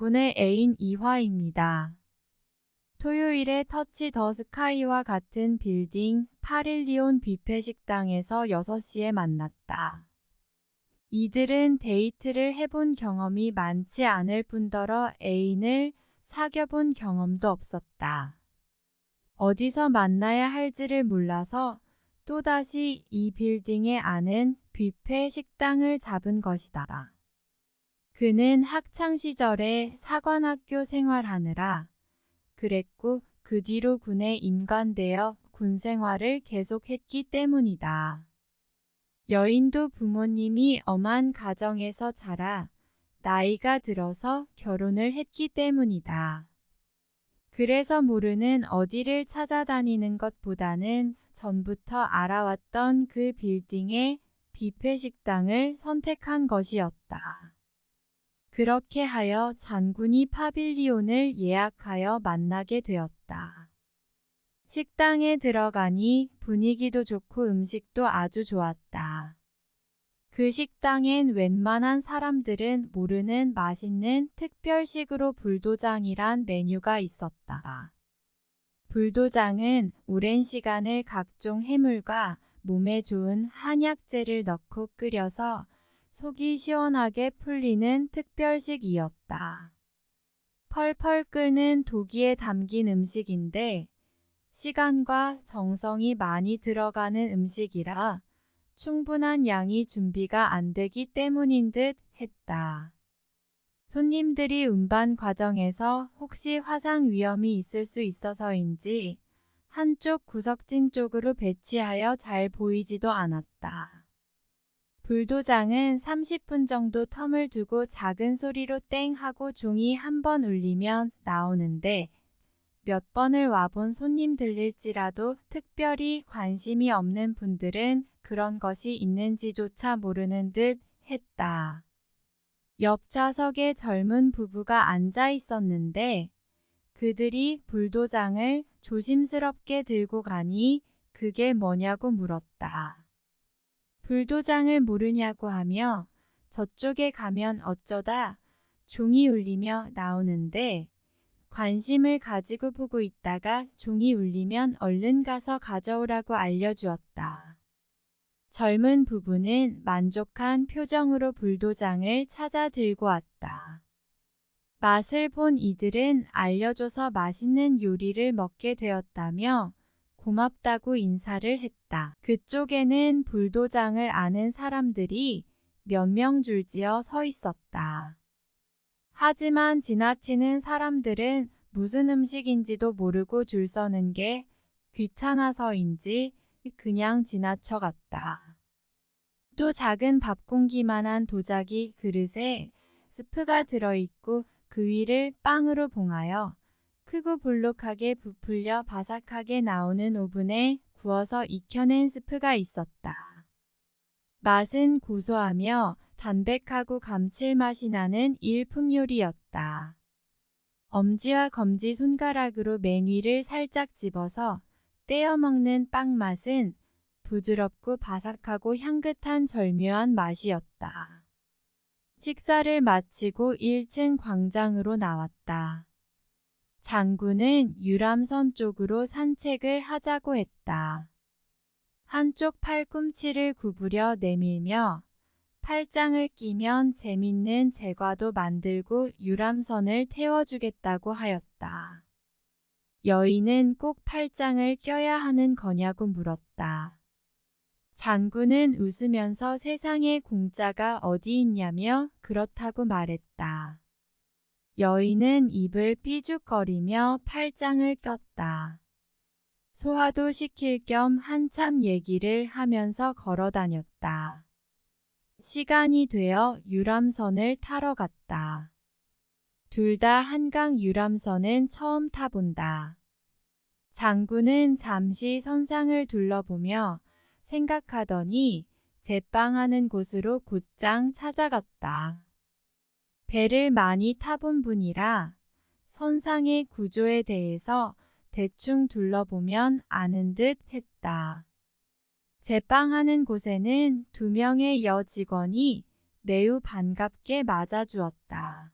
장군의 애인 이화입니다. 토요일에 터치 더 스카이와 같은 빌딩 8일리온 뷔페 식당에서 6시에 만났다. 이들은 데이트를 해본 경험이 많지 않을 뿐더러 애인을 사귀어본 경험도 없었다. 어디서 만나야 할지를 몰라서 또다시 이 빌딩에 아는 뷔페 식당을 잡은 것이다. 그는 학창시절에 사관학교 생활하느라 그랬고 그 뒤로 군에 임관되어 군 생활을 계속했기 때문이다. 여인도 부모님이 엄한 가정에서 자라 나이가 들어서 결혼을 했기 때문이다. 그래서 모르는 어디를 찾아다니는 것보다는 전부터 알아왔던 그 빌딩의 뷔페 식당을 선택한 것이었다. 그렇게 하여 장군이 파빌리온을 예약하여 만나게 되었다. 식당에 들어가니 분위기도 좋고 음식도 아주 좋았다. 그 식당엔 웬만한 사람들은 모르는 맛있는 특별식으로 불도장이란 메뉴가 있었다. 불도장은 오랜 시간을 각종 해물과 몸에 좋은 한약재를 넣고 끓여서 속이 시원하게 풀리는 특별식이었다. 펄펄 끓는 도기에 담긴 음식인데 시간과 정성이 많이 들어가는 음식이라 충분한 양이 준비가 안 되기 때문인 듯 했다. 손님들이 운반 과정에서 혹시 화상 위험이 있을 수 있어서인지 한쪽 구석진 쪽으로 배치하여 잘 보이지도 않았다. 불도장은 30분 정도 텀을 두고 작은 소리로 땡 하고 종이 한 번 울리면 나오는데 몇 번을 와본 손님들일지라도 특별히 관심이 없는 분들은 그런 것이 있는지조차 모르는 듯 했다. 옆 좌석에 젊은 부부가 앉아 있었는데 그들이 불도장을 조심스럽게 들고 가니 그게 뭐냐고 물었다. 불도장을 모르냐고 하며 저쪽에 가면 어쩌다 종이 울리며 나오는데 관심을 가지고 보고 있다가 종이 울리면 얼른 가서 가져오라고 알려주었다. 젊은 부부는 만족한 표정으로 불도장을 찾아 들고 왔다. 맛을 본 이들은 알려줘서 맛있는 요리를 먹게 되었다며 고맙다고 인사를 했다. 그쪽에는 불도장을 아는 사람들이 몇 명 줄지어 서 있었다. 하지만 지나치는 사람들은 무슨 음식인지도 모르고 줄 서는 게 귀찮아서인지 그냥 지나쳐갔다. 또 작은 밥공기만한 도자기 그릇에 스프가 들어있고 그 위를 빵으로 봉하여 크고 볼록하게 부풀려 바삭하게 나오는 오븐에 구워서 익혀낸 스프가 있었다. 맛은 고소하며 담백하고 감칠맛이 나는 일품 요리였다. 엄지와 검지 손가락으로 맨 위를 살짝 집어서 떼어 먹는 빵 맛은 부드럽고 바삭하고 향긋한 절묘한 맛이었다. 식사를 마치고 1층 광장으로 나왔다. 장군은 유람선 쪽으로 산책을 하자고 했다. 한쪽 팔꿈치를 구부려 내밀며 팔짱을 끼면 재밌는 제과도 만들고 유람선을 태워주겠다고 하였다. 여인은 꼭 팔짱을 껴야 하는 거냐고 물었다. 장군은 웃으면서 세상에 공짜가 어디 있냐며 그렇다고 말했다. 여인은 입을 삐죽거리며 팔짱을 꼈다. 소화도 시킬 겸 한참 얘기를 하면서 걸어 다녔다. 시간이 되어 유람선을 타러 갔다. 둘 다 한강 유람선은 처음 타본다. 장군은 잠시 선상을 둘러보며 생각하더니 제빵하는 곳으로 곧장 찾아갔다. 배를 많이 타본 분이라 선상의 구조에 대해서 대충 둘러보면 아는 듯 했다. 제빵하는 곳에는 2명의 여직원이 매우 반갑게 맞아주었다.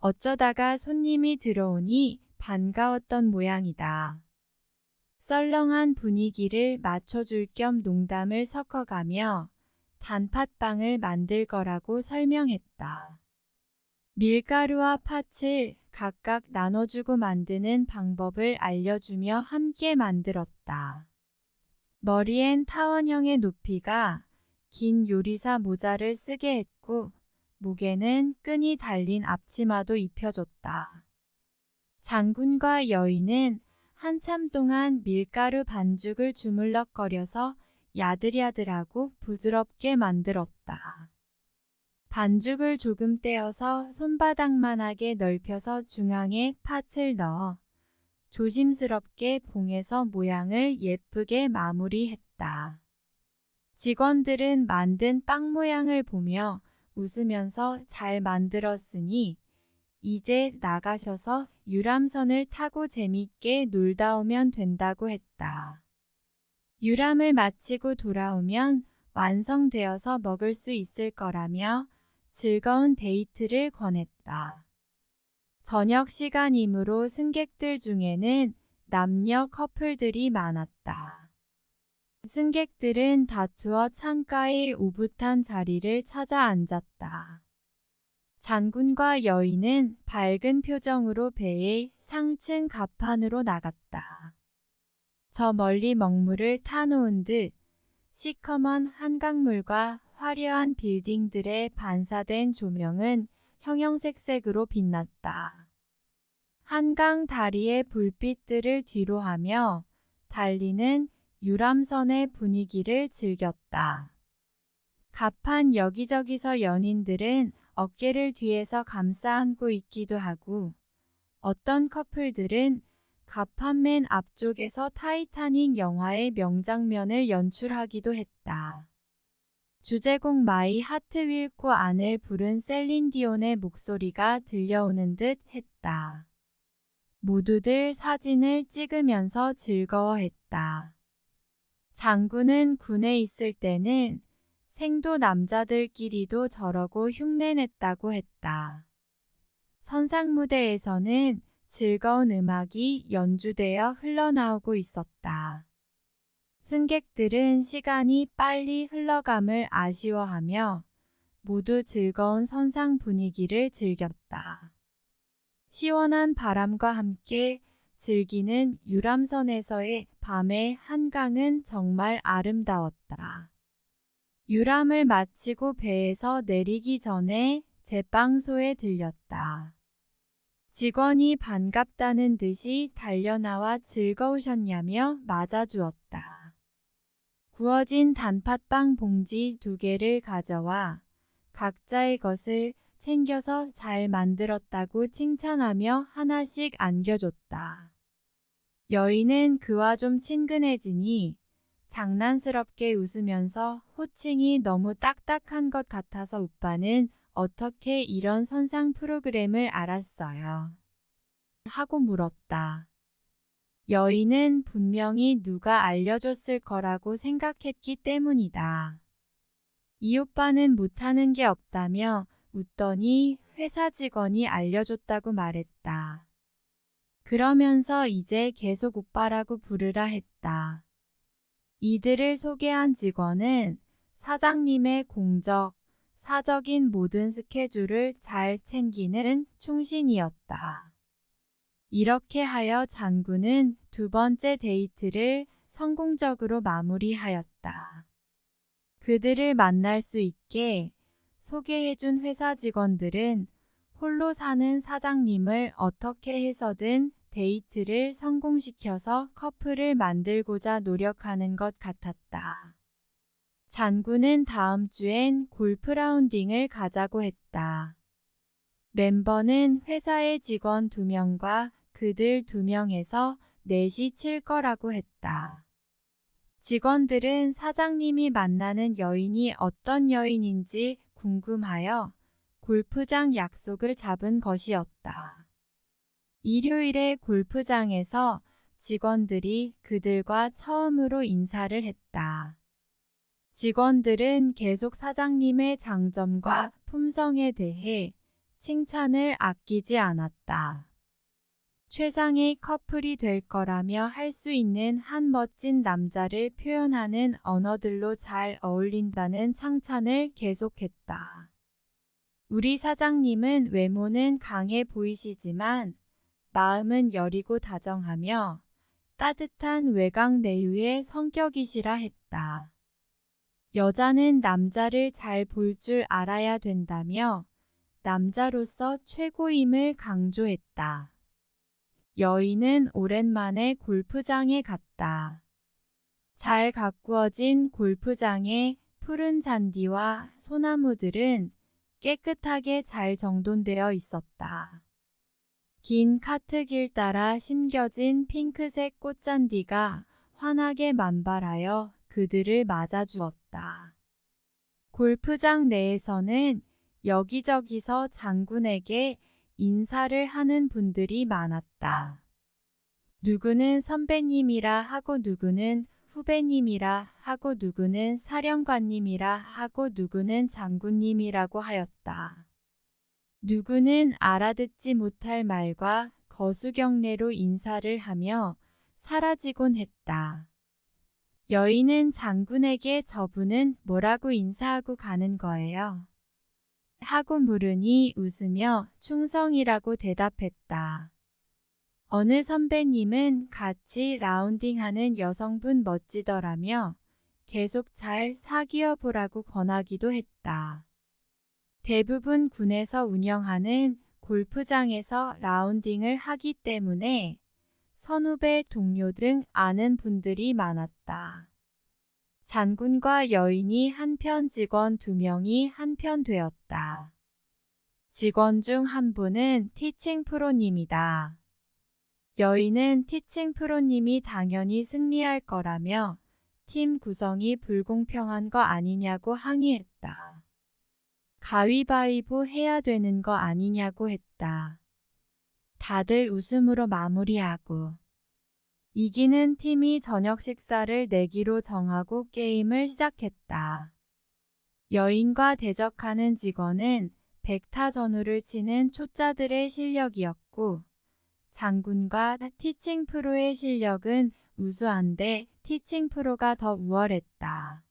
어쩌다가 손님이 들어오니 반가웠던 모양이다. 썰렁한 분위기를 맞춰줄 겸 농담을 섞어가며 단팥빵을 만들 거라고 설명했다. 밀가루와 팥을 각각 나눠주고 만드는 방법을 알려주며 함께 만들었다. 머리엔 타원형의 높이가 긴 요리사 모자를 쓰게 했고 목에는 끈이 달린 앞치마도 입혀줬다. 장군과 여인은 한참 동안 밀가루 반죽을 주물럭거려서 야들야들하고 부드럽게 만들었다. 반죽을 조금 떼어서 손바닥만하게 넓혀서 중앙에 팥을 넣어 조심스럽게 봉해서 모양을 예쁘게 마무리했다. 직원들은 만든 빵 모양을 보며 웃으면서 잘 만들었으니 이제 나가셔서 유람선을 타고 재밌게 놀다 오면 된다고 했다. 유람을 마치고 돌아오면 완성되어서 먹을 수 있을 거라며 즐거운 데이트를 권했다. 저녁 시간이므로 승객들 중에는 남녀 커플들이 많았다. 승객들은 다투어 창가의 오붓한 자리를 찾아 앉았다. 장군과 여인은 밝은 표정으로 배의 상층 갑판으로 나갔다. 저 멀리 먹물을 타놓은 듯 시커먼 한강물과 화려한 빌딩들의 반사된 조명은 형형색색으로 빛났다. 한강 다리의 불빛들을 뒤로하며 달리는 유람선의 분위기를 즐겼다. 갑판 여기저기서 연인들은 어깨를 뒤에서 감싸 안고 있기도 하고 어떤 커플들은 갑판 맨 앞쪽에서 타이타닉 영화의 명장면을 연출하기도 했다. 주제곡 마이 하트 윌 고 안을 부른 셀린 디온의 목소리가 들려오는 듯 했다. 모두들 사진을 찍으면서 즐거워했다. 장군은 군에 있을 때는 생도 남자들끼리도 저러고 흉내냈다고 했다. 선상무대에서는 즐거운 음악이 연주되어 흘러나오고 있었다. 승객들은 시간이 빨리 흘러감을 아쉬워하며 모두 즐거운 선상 분위기를 즐겼다. 시원한 바람과 함께 즐기는 유람선에서의 밤의 한강은 정말 아름다웠다. 유람을 마치고 배에서 내리기 전에 제빵소에 들렸다. 직원이 반갑다는 듯이 달려나와 즐거우셨냐며 맞아주었다. 구워진 단팥빵 봉지 2개를 가져와 각자의 것을 챙겨서 잘 만들었다고 칭찬하며 하나씩 안겨줬다. 여인은 그와 좀 친근해지니 장난스럽게 웃으면서 호칭이 너무 딱딱한 것 같아서 오빠는 어떻게 이런 선상 프로그램을 알았어요? 하고 물었다. 여인은 분명히 누가 알려줬을 거라고 생각했기 때문이다. 이 오빠는 못하는 게 없다며 웃더니 회사 직원이 알려줬다고 말했다. 그러면서 이제 계속 오빠라고 부르라 했다. 이들을 소개한 직원은 사장님의 공적, 사적인 모든 스케줄을 잘 챙기는 충신이었다. 이렇게 하여 장군은 2번째 데이트를 성공적으로 마무리하였다. 그들을 만날 수 있게 소개해준 회사 직원들은 홀로 사는 사장님을 어떻게 해서든 데이트를 성공시켜서 커플을 만들고자 노력하는 것 같았다. 장군은 다음 주엔 골프 라운딩을 가자고 했다. 멤버는 회사의 직원 2명과 그들 2명에서 넷이 칠 거라고 했다. 직원들은 사장님이 만나는 여인이 어떤 여인인지 궁금하여 골프장 약속을 잡은 것이었다. 일요일에 골프장에서 직원들이 그들과 처음으로 인사를 했다. 직원들은 계속 사장님의 장점과 품성에 대해 칭찬을 아끼지 않았다. 최상의 커플이 될 거라며 할 수 있는 한 멋진 남자를 표현하는 언어들로 잘 어울린다는 칭찬을 계속했다. 우리 사장님은 외모는 강해 보이시지만 마음은 여리고 다정하며 따뜻한 외강 내유의 성격이시라 했다. 여자는 남자를 잘 볼 줄 알아야 된다며 남자로서 최고임을 강조했다. 여인은 오랜만에 골프장에 갔다. 잘 가꾸어진 골프장의 푸른 잔디와 소나무들은 깨끗하게 잘 정돈되어 있었다. 긴 카트길 따라 심겨진 핑크색 꽃잔디가 환하게 만발하여 그들을 맞아주었다. 골프장 내에서는 여기저기서 장군에게 인사를 하는 분들이 많았다. 누구는 선배님이라 하고 누구는 후배님이라 하고 누구는 사령관님이라 하고 누구는 장군님이라고 하였다. 누구는 알아듣지 못할 말과 거수경례로 인사를 하며 사라지곤 했다. 여인은 장군에게 저분은 뭐라고 인사하고 가는 거예요? 하고 물으니 웃으며 충성이라고 대답했다. 어느 선배님은 같이 라운딩하는 여성분 멋지더라며 계속 잘 사귀어 보라고 권하기도 했다. 대부분 군에서 운영하는 골프장에서 라운딩을 하기 때문에 선후배 동료 등 아는 분들이 많았다. 장군과 여인이 한편 직원 2명이 한편 되었다. 직원 중 한 분은 티칭 프로님이다. 여인은 티칭 프로님이 당연히 승리할 거라며 팀 구성이 불공평한 거 아니냐고 항의했다. 가위바위보 해야 되는 거 아니냐고 했다. 다들 웃음으로 마무리하고 이기는 팀이 저녁 식사를 내기로 정하고 게임을 시작했다. 여인과 대적하는 직원은 백타전우를 치는 초짜들의 실력이었고 장군과 티칭 프로의 실력은 우수한데 티칭 프로가 더 우월했다.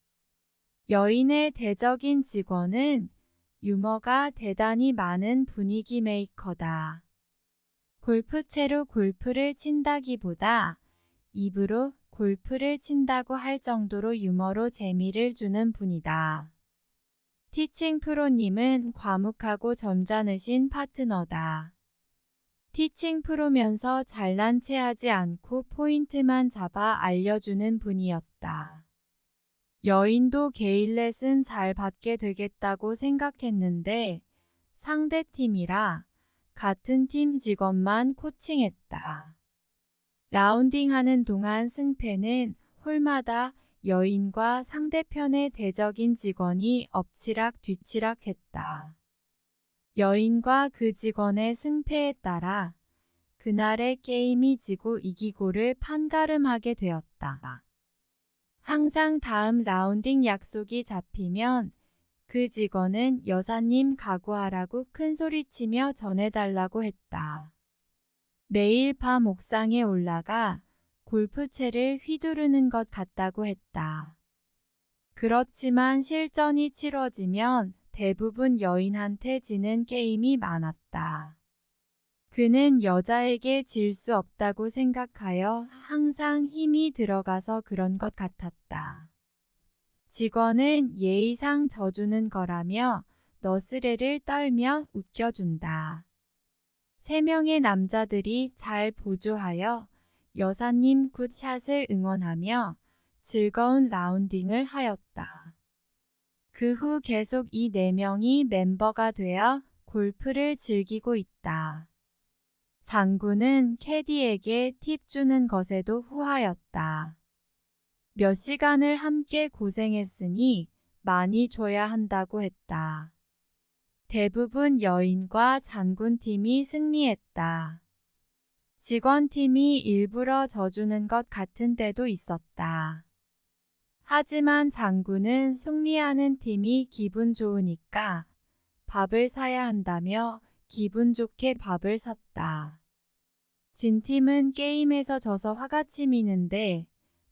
여인의 대적인 직원은 유머가 대단히 많은 분위기 메이커다. 골프채로 골프를 친다기보다 입으로 골프를 친다고 할 정도로 유머로 재미를 주는 분이다. 티칭 프로님은 과묵하고 점잖으신 파트너다. 티칭 프로면서 잘난 체 하지 않고 포인트만 잡아 알려주는 분이었다. 여인도 개인 레슨 잘 받게 되겠다고 생각했는데 상대 팀이라 같은 팀 직원만 코칭했다. 라운딩하는 동안 승패는 홀마다 여인과 상대편의 대적인 직원이 엎치락 뒤치락 했다. 여인과 그 직원의 승패에 따라 그날의 게임이 지고 이기고를 판가름하게 되었다. 항상 다음 라운딩 약속이 잡히면 그 직원은 여사님 각오하라고 큰소리치며 전해달라고 했다. 매일 밤 옥상에 올라가 골프채를 휘두르는 것 같다고 했다. 그렇지만 실전이 치러지면 대부분 여인한테 지는 게임이 많았다. 그는 여자에게 질 수 없다고 생각하여 항상 힘이 들어가서 그런 것 같았다. 직원은 예의상 져주는 거라며 너스레를 떨며 웃겨준다. 3명의 남자들이 잘 보조하여 여사님 굿샷을 응원하며 즐거운 라운딩을 하였다. 그 후 계속 이 4명이 멤버가 되어 골프를 즐기고 있다. 장군은 캐디에게 팁 주는 것에도 후하였다. 몇 시간을 함께 고생했으니 많이 줘야 한다고 했다. 대부분 여인과 장군팀이 승리했다. 직원팀이 일부러 져주는 것 같은 때도 있었다. 하지만 장군은 승리하는 팀이 기분 좋으니까 밥을 사야 한다며 기분 좋게 밥을 샀다. 진 팀은 게임에서 져서 화가 치미는데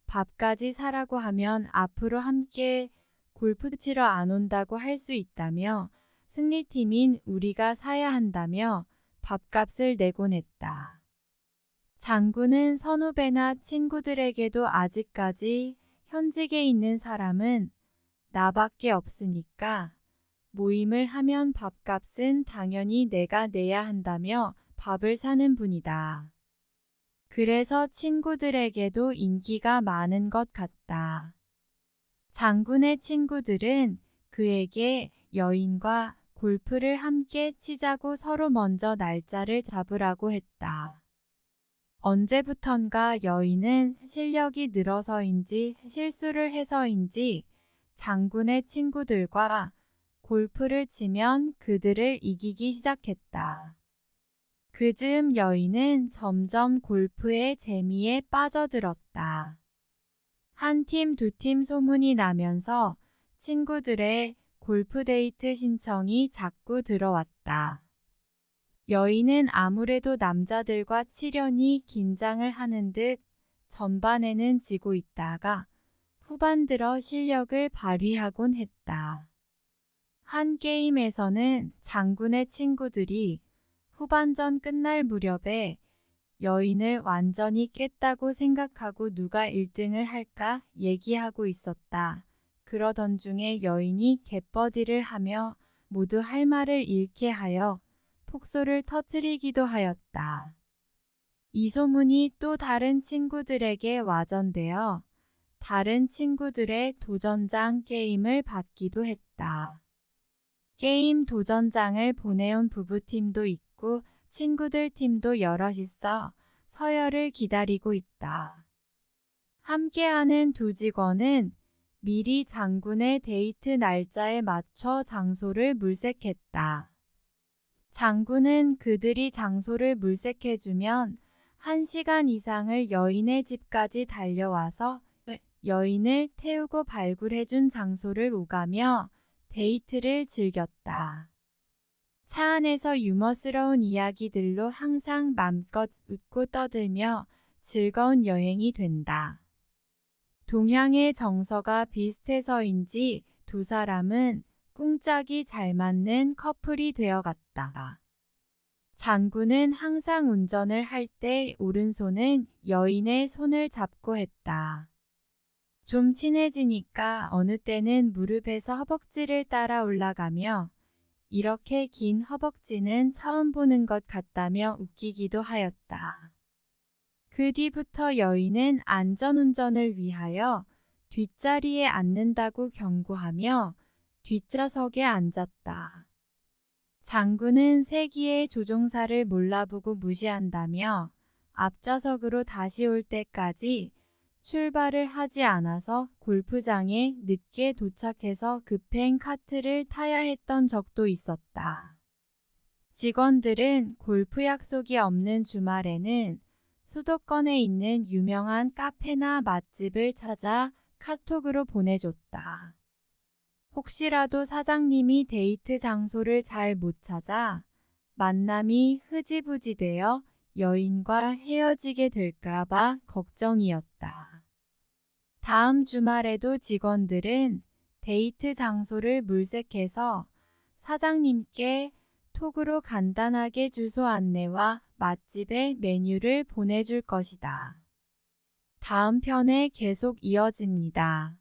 밥까지 사라고 하면 앞으로 함께 골프 치러 안 온다고 할 수 있다며 승리팀인 우리가 사야 한다며 밥값을 내곤 했다. 장군은 선후배나 친구들에게도 아직까지 현직에 있는 사람은 나밖에 없으니까 모임을 하면 밥값은 당연히 내가 내야 한다며 밥을 사는 분이다. 그래서 친구들에게도 인기가 많은 것 같다. 장군의 친구들은 그에게 여인과 골프를 함께 치자고 서로 먼저 날짜를 잡으라고 했다. 언제부턴가 여인은 실력이 늘어서인지 실수를 해서인지 장군의 친구들과 골프를 치면 그들을 이기기 시작했다. 그 즈음 여인은 점점 골프의 재미에 빠져들었다. 한 팀, 두 팀 소문이 나면서 친구들의 골프 데이트 신청이 자꾸 들어왔다. 여인은 아무래도 남자들과 치려니 긴장을 하는 듯 전반에는 지고 있다가 후반 들어 실력을 발휘하곤 했다. 한 게임에서는 장군의 친구들이 후반전 끝날 무렵에 여인을 완전히 깼다고 생각하고 누가 1등을 할까 얘기하고 있었다. 그러던 중에 여인이 갯버디를 하며 모두 할 말을 잃게 하여 폭소를 터뜨리기도 하였다. 이 소문이 또 다른 친구들에게 와전되어 다른 친구들의 도전장 게임을 받기도 했다. 게임 도전장을 보내온 부부팀도 있고 친구들 팀도 여럿 있어 서열을 기다리고 있다. 함께하는 두 직원은 미리 장군의 데이트 날짜에 맞춰 장소를 물색했다. 장군은 그들이 장소를 물색해주면 1시간 이상을 여인의 집까지 달려와서 여인을 태우고 발굴해준 장소를 오가며 데이트를 즐겼다. 차 안에서 유머스러운 이야기들로 항상 맘껏 웃고 떠들며 즐거운 여행이 된다. 동양의 정서가 비슷해서인지 두 사람은 꿍짝이 잘 맞는 커플이 되어갔다. 장군은 항상 운전을 할 때 오른손은 여인의 손을 잡고 했다. 좀 친해지니까 어느 때는 무릎에서 허벅지를 따라 올라가며 이렇게 긴 허벅지는 처음 보는 것 같다며 웃기기도 하였다. 그 뒤부터 여인은 안전운전을 위하여 뒷자리에 앉는다고 경고하며 뒷좌석에 앉았다. 장군은 세기의 조종사를 몰라보고 무시한다며 앞좌석으로 다시 올 때까지 출발을 하지 않아서 골프장에 늦게 도착해서 급행 카트를 타야 했던 적도 있었다. 직원들은 골프 약속이 없는 주말에는 수도권에 있는 유명한 카페나 맛집을 찾아 카톡으로 보내줬다. 혹시라도 사장님이 데이트 장소를 잘 못 찾아 만남이 흐지부지 되어 여인과 헤어지게 될까봐 걱정이었다. 다음 주말에도 직원들은 데이트 장소를 물색해서 사장님께 톡으로 간단하게 주소 안내와 맛집의 메뉴를 보내줄 것이다. 다음 편에 계속 이어집니다.